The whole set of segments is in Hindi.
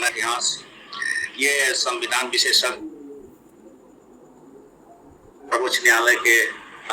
इतिहास, ये संविधान विशेषज्ञ सर्वोच्च न्यायालय के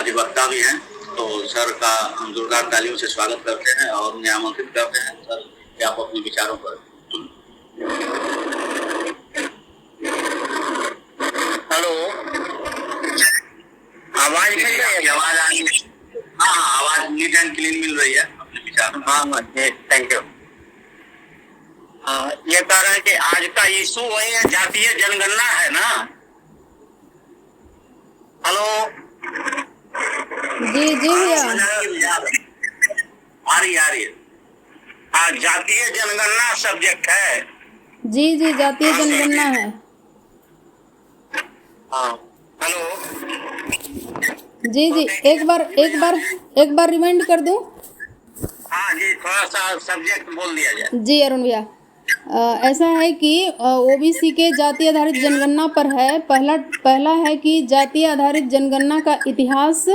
अधिवक्ता भी हैं। तो सर का हम जोरदार तालियों से स्वागत करते हैं और उन्हें आमंत्रित करते हैं सर कि आप अपने विचारों पर। हेलो, आवाज मिल रही है? आवाज आ रही है? हाँ, आवाज नीट एंड क्लीन मिल रही है अपने विचार। हाँ, थैंक यू। ये कह रहे हैं कि आज का इशू वही है, जातीय जनगणना है ना। हेलो जी जी भैया, आ रही है। हाँ, जातीय जनगणना सब्जेक्ट है। जी जी, जातीय जनगणना है। हाँ, हेलो जी जी, एक बार रिमाइंड कर दूं। हाँ जी, थोड़ा सा सब्जेक्ट बोल दिया जाए। जी अरुण भैया, ऐसा है कि ओबीसी के जाति आधारित जनगणना पर है। पहला है कि जाति आधारित जनगणना का इतिहास,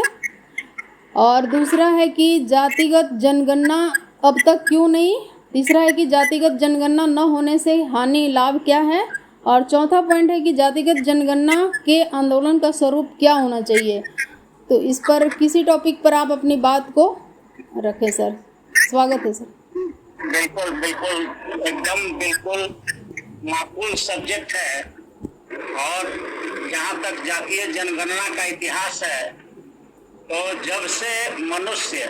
और दूसरा है कि जातिगत जनगणना अब तक क्यों नहीं, तीसरा है कि जातिगत जनगणना न होने से हानि लाभ क्या है, और चौथा पॉइंट है कि जातिगत जनगणना के आंदोलन का स्वरूप क्या होना चाहिए। तो इस पर किसी टॉपिक पर आप अपनी बात को रखें सर। स्वागत है सर। बिल्कुल बिल्कुल, एकदम बिल्कुल माकूल सब्जेक्ट है। और जहाँ तक जातीय जनगणना का इतिहास है, तो जब से मनुष्य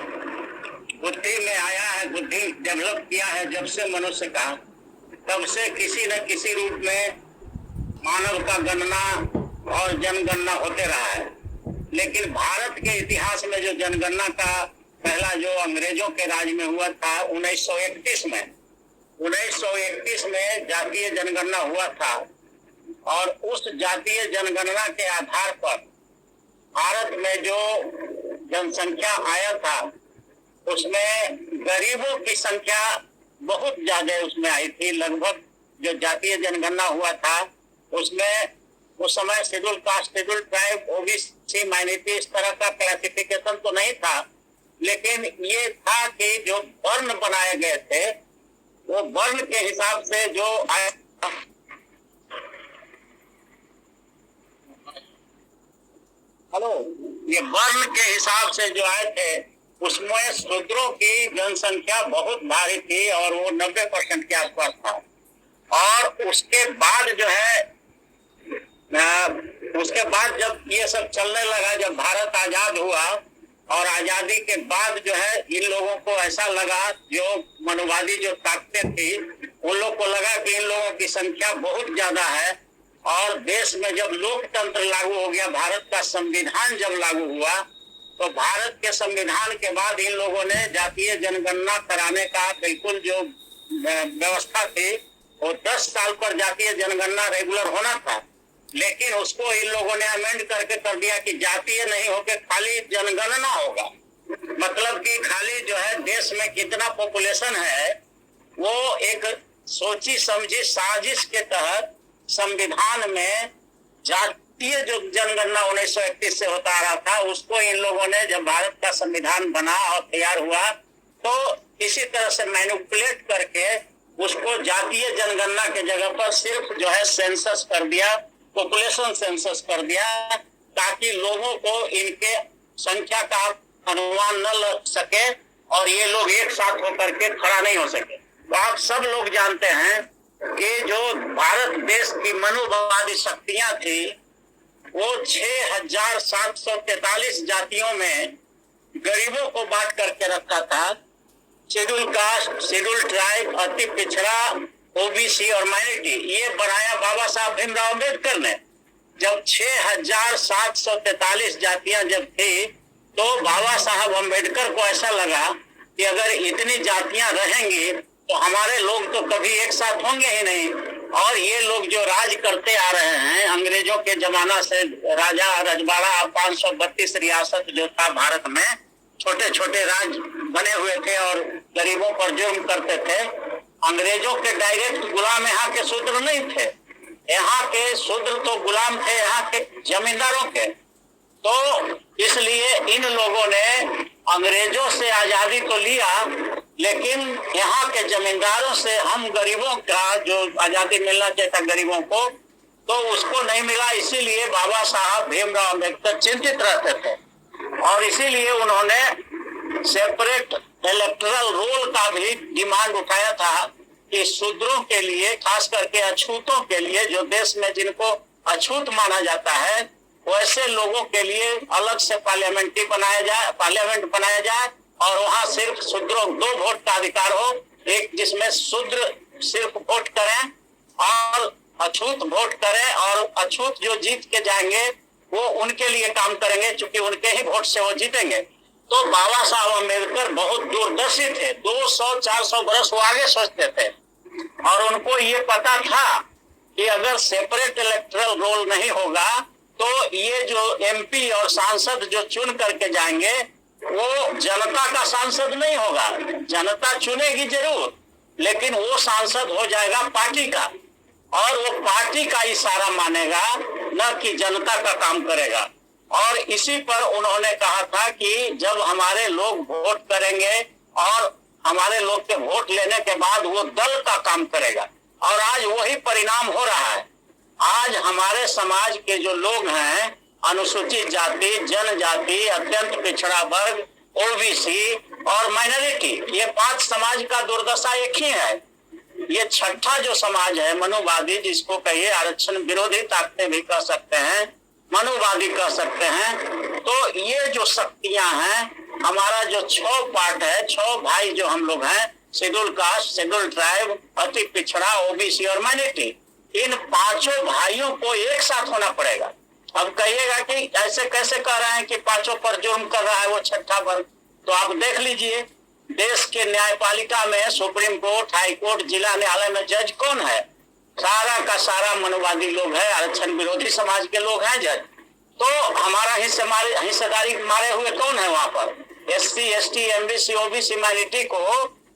बुद्धि में आया है, बुद्धि डेवलप किया है, जब से मनुष्य का, तब से किसी न किसी रूप में मानव का गणना और जनगणना होते रहा है। लेकिन भारत के इतिहास में जो जनगणना का पहला जो अंग्रेजों के राज में हुआ था 1931 में जातीय जनगणना हुआ था। और उस जातीय जनगणना के आधार पर भारत में जो जनसंख्या आया था, उसमें गरीबों की संख्या बहुत ज्यादा उसमें आई थी। लगभग जो जातीय जनगणना हुआ था उसमें उस समय schedule caste, schedule tribe, OBC, minority, इस तरह का क्लासिफिकेशन तो नहीं था। लेकिन ये था कि जो वर्ण बनाए गए थे, वो वर्ण के हिसाब से जो आया, हेलो, ये वर्ण के हिसाब से जो आए थे, उसमें शूद्रों की जनसंख्या बहुत भारी थी और वो 90% के आसपास था। और उसके बाद जो है, उसके बाद जब ये सब चलने लगा, जब भारत आजाद हुआ, और आजादी के बाद जो है इन लोगों को ऐसा लगा, जो मनुवादी जो ताकतें थी, उन लोग को लगा कि इन लोगों की संख्या बहुत ज्यादा है। और देश में जब लोकतंत्र लागू हो गया, भारत का संविधान जब लागू हुआ, तो भारत के संविधान के बाद इन लोगों ने जातीय जनगणना कराने का बिल्कुल जो व्यवस्था थी, वो 10 साल पर जातीय जनगणना रेगुलर होना था। लेकिन उसको इन लोगों ने अमेंड करके कर दिया कि जातीय नहीं होकर खाली जनगणना होगा। मतलब कि खाली जो है देश में कितना पॉपुलेशन है, वो एक सोची समझी साजिश के तहत संविधान में जातीय जो जनगणना 1931 से होता आ रहा था, उसको इन लोगों ने, जब भारत का संविधान बना और तैयार हुआ, तो इसी तरह से मैनिपुलेट करके उसको जातीय जनगणना के जगह पर सिर्फ जो है सेंसस कर दिया, पॉपुलेशन सेंसस कर दिया, ताकि लोगों को इनके संख्या का अनुमान न लग सके और ये लोग एक साथ होकर के खड़ा नहीं हो सके। तो आप सब लोग जानते हैं कि जो भारत देश की मनुवादी शक्तियां थी, वो 6,743 जातियों में गरीबों को बांट करके रखा था। शेड्यूल कास्ट, शेड्यूल ट्राइब, अति पिछड़ा, ओबीसी और माइनॉरिटी, ये बनाया बाबा साहब भीमराव अम्बेडकर ने। जब 6,743 जातियां जब थी, तो बाबा साहब अम्बेडकर को ऐसा लगा कि अगर इतनी जातियां रहेंगी तो हमारे लोग तो कभी एक साथ होंगे ही नहीं। और ये लोग जो राज करते आ रहे हैं, अंग्रेजों के जमाना से राजा रजवाड़ा, 532 रियासत जो था भारत में, छोटे छोटे राज बने हुए थे और गरीबों पर जुर्म करते थे। अंग्रेजों के डायरेक्ट गुलाम यहाँ के शूद्र नहीं थे। यहाँ के शूद्र तो गुलाम थे यहाँ के जमींदारों के। तो इसलिए इन लोगों ने अंग्रेजों से आजादी तो लिया, लेकिन यहाँ के जमींदारों से हम गरीबों का जो आजादी मिलना चाहिए था गरीबों को, तो उसको नहीं मिला। इसीलिए बाबा साहब भीमराव अम्बेडकर चिंतित रहते थे और इसीलिए उन्होंने सेपरेट इलेक्टोरल रोल का भी डिमांड उठाया था कि शूद्रों के लिए, खास करके अछूतों के लिए, जो देश में जिनको अछूत माना जाता है, वैसे लोगों के लिए अलग से पार्लियामेंट बनाया जाए और वहाँ सिर्फ शूद्रों 2 वोट का अधिकार हो, एक जिसमें शूद्र सिर्फ वोट करें और अछूत वोट करें, और अछूत जो जीत के जाएंगे वो उनके लिए काम करेंगे, क्योंकि उनके ही वोट से वो जीतेंगे। तो बाबा साहब अम्बेडकर बहुत दूरदर्शी थे, 200-400 बरस वो आगे सोचते थे और उनको ये पता था कि अगर सेपरेट इलेक्टोरल रोल नहीं होगा तो ये जो एमपी और सांसद जो चुन करके जाएंगे वो जनता का सांसद नहीं होगा। जनता चुनेगी जरूर, लेकिन वो सांसद हो जाएगा पार्टी का, और वो पार्टी का इशारा मानेगा, न कि जनता का काम करेगा। और इसी पर उन्होंने कहा था कि जब हमारे लोग वोट करेंगे और हमारे लोग के वोट लेने के बाद वो दल का काम करेगा, और आज वही परिणाम हो रहा है। आज हमारे समाज के जो लोग हैं, अनुसूचित जाति, जनजाति, अत्यंत पिछड़ा वर्ग, ओबीसी और माइनॉरिटी, ये 5 समाज का दुर्दशा एक ही है। ये छठा जो समाज है, मनुवादी, जिसको कहिए आरक्षण विरोधी ताकतें भी कह सकते हैं, मनुवादी कह सकते हैं, तो ये जो शक्तियां हैं, हमारा जो 6 पार्ट है, 6 भाई जो हम लोग हैं, शेड्यूल कास्ट, शेड्यूल ट्राइब, अति पिछड़ा, ओबीसी और माइनॉरिटी, इन 5 भाइयों को एक साथ होना पड़ेगा। अब कहिएगा कि ऐसे कैसे कह रहे हैं कि 5 पर जुर्म कर रहा है वो छठा वर्ग, तो आप देख लीजिए देश के न्यायपालिका में, सुप्रीम कोर्ट, हाई कोर्ट, जिला न्यायालय में जज कौन है? सारा का सारा मनुवादी लोग है, आरक्षण विरोधी समाज के लोग हैं जज। तो हमारा हिस्सेदारी मारे हुए कौन है वहां पर? SC, ST, MBC, OBC minority को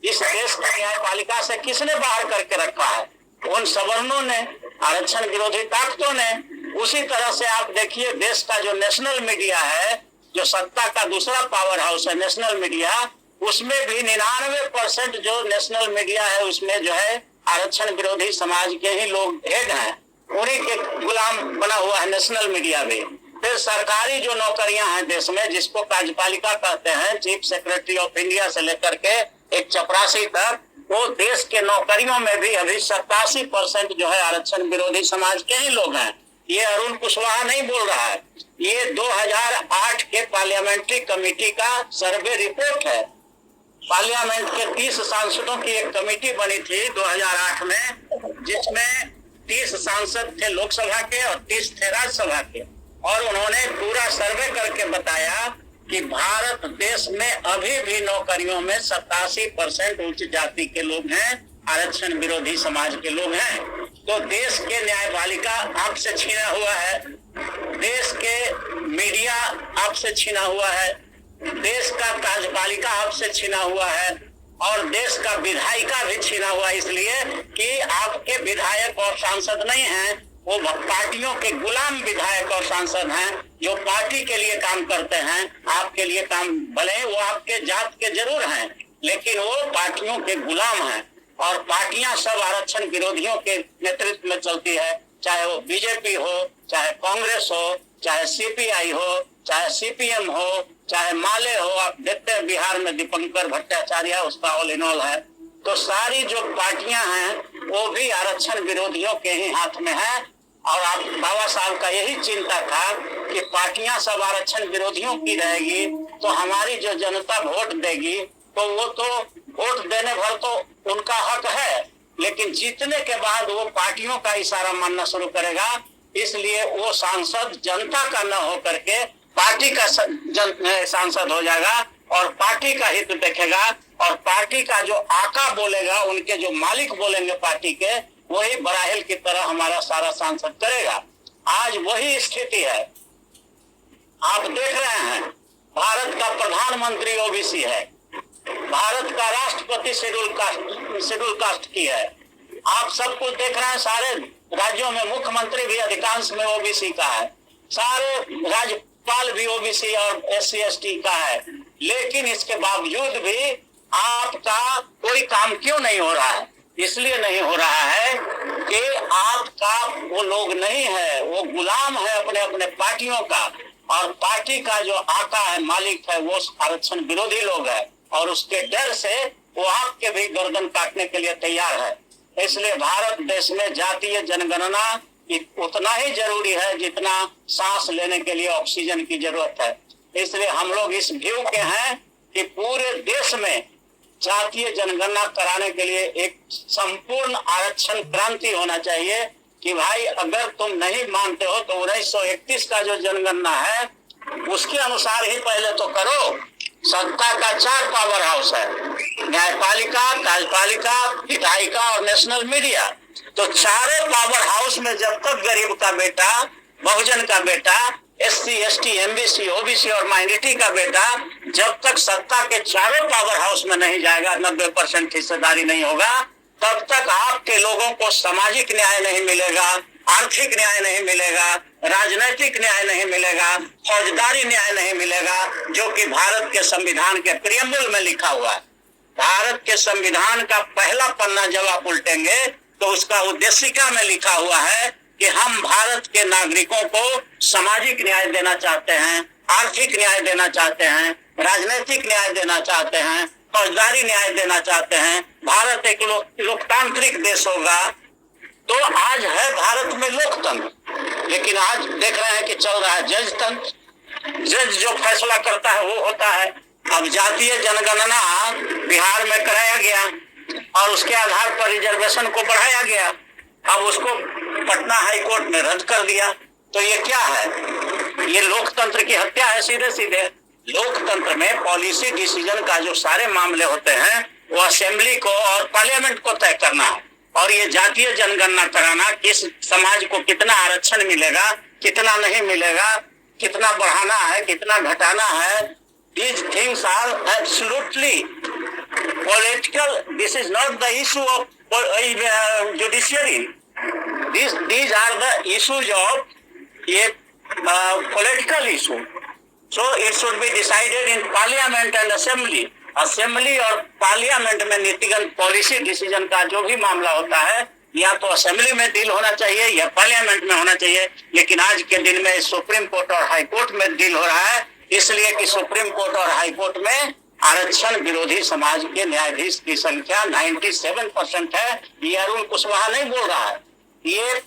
इस देश की न्यायपालिका से किसने बाहर करके रखा है? उन सवर्णों ने, आरक्षण विरोधी ताकतों ने। उसी तरह से आप देखिए देश का जो नेशनल मीडिया है, जो सत्ता का दूसरा पावर हाउस है नेशनल मीडिया, उसमें भी 99% जो नेशनल मीडिया है उसमें जो है आरक्षण विरोधी समाज के ही लोग हेड हैं, उन्हीं के गुलाम बना हुआ है नेशनल मीडिया भी। फिर सरकारी जो नौकरियां हैं देश में, जिसको कार्यपालिका कहते हैं, चीफ सेक्रेटरी ऑफ इंडिया से लेकर के एक चपरासी तक, वो देश के नौकरियों में भी अभी 87% जो है आरक्षण विरोधी समाज के ही लोग हैं। ये अरुण कुशवाहा नहीं बोल रहा है, ये 2008 के पार्लियामेंट्री कमेटी का सर्वे रिपोर्ट है। पार्लियामेंट के 30 सांसदों की एक कमेटी बनी थी 2008 में, जिसमें 30 सांसद थे लोकसभा के और 30 थे राज्यसभा के, और उन्होंने पूरा सर्वे करके बताया कि भारत देश में अभी भी नौकरियों में 87% उच्च जाति के लोग हैं, आरक्षण विरोधी समाज के लोग हैं। तो देश के न्यायपालिका आपसे छीना हुआ है, देश के मीडिया आपसे छीना हुआ है, देश का कार्यपालिका आपसे छीना हुआ है, और देश का विधायिका भी छीना हुआ, इसलिए कि आपके विधायक और सांसद नहीं हैं, वो पार्टियों के गुलाम विधायक और सांसद हैं, जो पार्टी के लिए काम करते हैं। आपके लिए काम, भले वो आपके जात के जरूर हैं, लेकिन वो पार्टियों के गुलाम हैं, और पार्टियां सब आरक्षण विरोधियों के नेतृत्व में चलती है, चाहे वो बीजेपी हो, चाहे कांग्रेस हो, चाहे CPI हो, चाहे CPM हो, चाहे माले हो। आप देखते हैं बिहार में दीपंकर भट्टाचार्य, उसका ऑल इन ऑल है। तो सारी जो पार्टियां हैं वो भी आरक्षण विरोधियों के ही हाथ में है, और आप बाबा साहब का यही चिंता था कि पार्टियां सब आरक्षण विरोधियों की रहेगी तो हमारी जो जनता वोट देगी, तो वो तो वोट देने भर तो उनका हक है, लेकिन जीतने के बाद वो पार्टियों का इशारा मानना शुरू करेगा। इसलिए वो सांसद जनता का न हो करके पार्टी का सांसद हो जाएगा, और पार्टी का हित देखेगा, और पार्टी का जो आका बोलेगा, उनके जो मालिक बोलेंगे पार्टी के, वही बराहिल की तरह हमारा सारा सांसद करेगा। आज वही स्थिति है। आप देख रहे हैं भारत का प्रधानमंत्री OBC है, भारत का राष्ट्रपति शेड्यूल कास्ट की है। आप सब कुछ देख रहे हैं, सारे राज्यों में मुख्यमंत्री भी अधिकांश में OBC का है, सारे राज्यपाल भी OBC और SC ST का है। लेकिन इसके बावजूद भी आपका कोई काम क्यों नहीं हो रहा है? इसलिए नहीं हो रहा है कि आपका वो लोग नहीं है, वो गुलाम है अपने अपने पार्टियों का, और पार्टी का जो आका है, मालिक है, वो आरक्षण विरोधी लोग है, और उसके डर से वो आपके भी गर्दन काटने के लिए तैयार है। इसलिए भारत देश में जातीय जनगणना उतना ही जरूरी है जितना सांस लेने के लिए ऑक्सीजन की जरूरत है। इसलिए हम लोग इस व्यू के हैं कि पूरे देश में जातीय जनगणना कराने के लिए एक संपूर्ण आरक्षण क्रांति होना चाहिए कि भाई अगर तुम नहीं मानते हो तो 1931 का जो जनगणना है उसके अनुसार ही पहले तो करो। सत्ता का 4 पावर हाउस है, न्यायपालिका, कार्यपालिका, विधायिका और नेशनल मीडिया। तो चारों पावर हाउस में जब तक गरीब का बेटा, बहुजन का बेटा, SC, ST, MBC, OBC और माइनॉरिटी का बेटा जब तक सत्ता के चारों पावर हाउस में नहीं जाएगा, 90% हिस्सेदारी नहीं होगा, तब तक आपके लोगों को सामाजिक न्याय नहीं मिलेगा, आर्थिक न्याय नहीं मिलेगा, राजनीतिक न्याय नहीं मिलेगा, फौजदारी न्याय नहीं मिलेगा, जो कि भारत के संविधान के प्रियम्बल में लिखा हुआ है। भारत के संविधान का पहला पन्ना जब आप उल्टेंगे तो उसका उद्देशिका में लिखा हुआ है कि हम भारत के नागरिकों को सामाजिक न्याय देना चाहते हैं, आर्थिक न्याय देना चाहते हैं, राजनीतिक न्याय देना चाहते हैं, फौजदारी न्याय देना चाहते हैं। भारत एक लोकतांत्रिक देश होगा। तो आज है भारत में लोकतंत्र, लेकिन आज देख रहे हैं कि चल रहा है जज तंत्र। जज जो फैसला करता है वो होता है। अब जातीय जनगणना बिहार में कराया गया और उसके आधार पर रिजर्वेशन को बढ़ाया गया, अब उसको पटना हाई कोर्ट ने रद्द कर दिया। तो ये क्या है? ये लोकतंत्र की हत्या है सीधे सीधे। लोकतंत्र में पॉलिसी डिसीजन का जो सारे मामले होते हैं वो असेंबली को और पार्लियामेंट को तय करना है, और ये जातीय जनगणना कराना, किस समाज को कितना आरक्षण मिलेगा, कितना नहीं मिलेगा, कितना बढ़ाना है, कितना घटाना है, these things are absolutely political. This is not the issue of judiciary. These are the issues of a political issue. So it should be decided in parliament and assembly. Assembly और पार्लियामेंट में नीतिगत पॉलिसी डिसीजन का जो भी मामला होता है या तो असेंबली में डील होना चाहिए या पार्लियामेंट में होना चाहिए। लेकिन आज के दिन में सुप्रीम कोर्ट और हाई कोर्ट में डील हो रहा है, इसलिए कि सुप्रीम कोर्ट और हाई कोर्ट में आरक्षण विरोधी समाज के न्यायाधीश की संख्या 97% है। ये अरुण कुशवाहा नहीं बोल रहा है, ये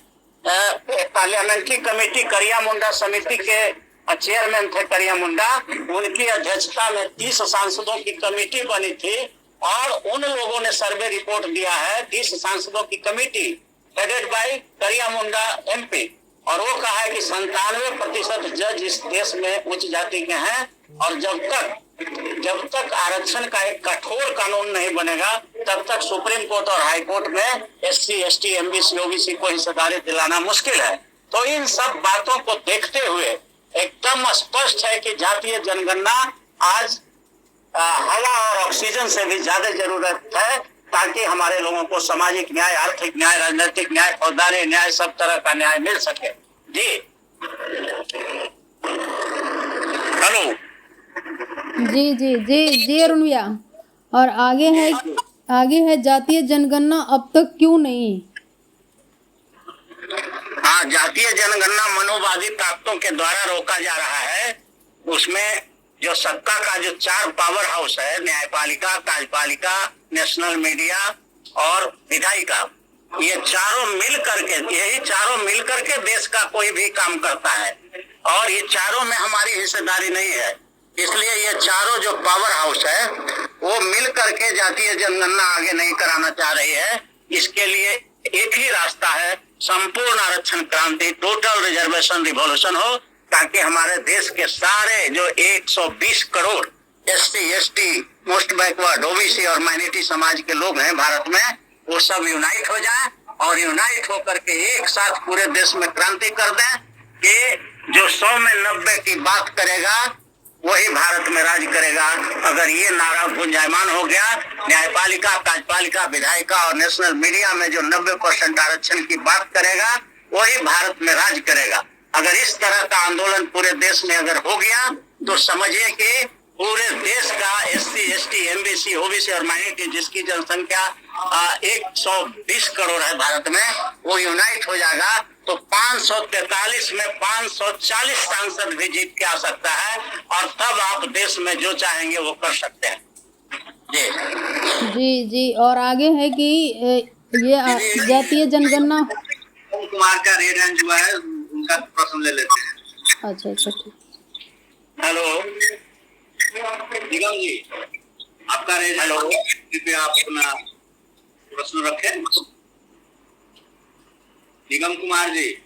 पार्लियामेंट्री कमेटी करिया मुंडा समिति के चेयरमैन थे करिया मुंडा, उनकी अध्यक्षता में 30 सांसदों की कमेटी बनी थी और उन लोगों ने सर्वे रिपोर्ट दिया है। 30 सांसदों की कमेटी हेडेड बाय करिया मुंडा MP, और वो कहा है कि 97% जज इस देश में उच्च जाति के हैं, और जब तक आरक्षण का एक कठोर कानून नहीं बनेगा तब तक सुप्रीम कोर्ट और हाई कोर्ट में SC, ST, MBC, OBC को हिस्सेदारी दिलाना मुश्किल है। तो इन सब बातों को देखते हुए एकदम स्पष्ट है कि जातीय जनगणना आज हवा और ऑक्सीजन से भी ज्यादा जरूरत है, ताकि हमारे लोगों को सामाजिक न्याय, आर्थिक न्याय, राजनीतिक न्याय, फौजदारी न्याय, सब तरह का न्याय मिल सके। जी हेलो। जी जी जी जी अरुण भैया, और आगे है जातीय जनगणना अब तक क्यों नहीं? हाँ, जातीय जनगणना मनोवादी ताकतों के द्वारा रोका जा रहा है। उसमें जो सत्ता का जो 4 पावर हाउस है, न्यायपालिका, कार्यपालिका, नेशनल मीडिया और विधायिका, ये चारों मिल करके देश का कोई भी काम करता है, और ये चारों में हमारी हिस्सेदारी नहीं है। इसलिए ये चारों जो पावर हाउस है वो मिल करके जातीय जनगणना आगे नहीं कराना चाह रही है। इसके लिए एक ही रास्ता है, संपूर्ण आरक्षण क्रांति, टोटल रिजर्वेशन रिवॉल्यूशन हो, ताकि हमारे देश के सारे जो 120 crore SC, ST, most backward, OBC और माइनॉरिटी समाज के लोग हैं भारत में, वो सब यूनाइट हो जाएं और यूनाइट होकर के एक साथ पूरे देश में क्रांति कर दें कि जो 100 में 90 की बात करेगा वही भारत में राज करेगा। अगर ये नारा गुंजायमान हो गया, न्यायपालिका, कार्यपालिका, विधायिका और नेशनल मीडिया में जो 90% आरक्षण की बात करेगा वही भारत में राज करेगा। अगर इस तरह का आंदोलन पूरे देश में अगर हो गया तो समझिए कि पूरे देश का SC ST MBC OBC और माइनॉरिटी जिसकी जनसंख्या 120 करोड़ है भारत में, वो यूनाइट हो जाएगा तो 543 में 540 सांसद भी जीत के आ सकता है, और तब आप देश में जो चाहेंगे वो कर सकते हैं। जी जी, और आगे है कि ये जातीय जनगणना। कुमार का रेड हैंड हुआ है, उनका प्रश्न ले लेते हैं। अच्छा अच्छा ठीक। हेलो निगम जी, आपका रेड हैंड, कृपया आप अपना प्रश्न रखें। निगम कुमार जी।